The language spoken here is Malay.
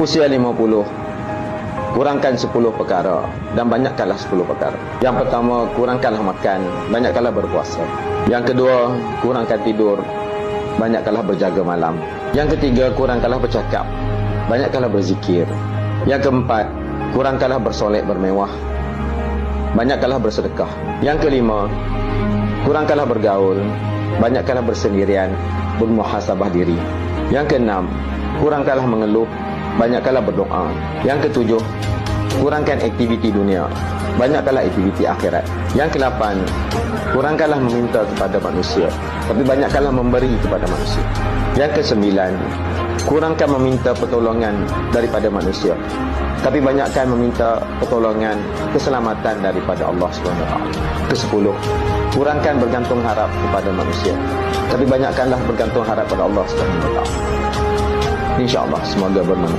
usia 50, kurangkan 10 perkara dan banyakkanlah 10 perkara. Yang pertama, kurangkanlah makan, banyakkanlah berpuasa. Yang kedua, kurangkan tidur, banyakkanlah berjaga malam. Yang ketiga, kurangkanlah bercakap, banyakkanlah berzikir. Yang keempat, kurangkanlah bersolek bermewah, banyakkanlah bersedekah. Yang kelima, kurangkanlah bergaul, banyakkanlah bersendirian, bermuhasabah diri. Yang keenam, kurangkanlah mengeluh, banyakkanlah berdoa. Yang ketujuh, kurangkan aktiviti dunia, banyakkanlah aktiviti akhirat. Yang ke-8, kurangkanlah meminta kepada manusia, tapi banyakkanlah memberi kepada manusia. Yang ke-9, kurangkan meminta pertolongan daripada manusia, tapi banyakkan meminta pertolongan keselamatan daripada Allah SWT. Ke-10, kurangkan bergantung harap kepada manusia, tapi banyakkanlah bergantung harap pada Allah SWT. InsyaAllah semoga bermanfaat.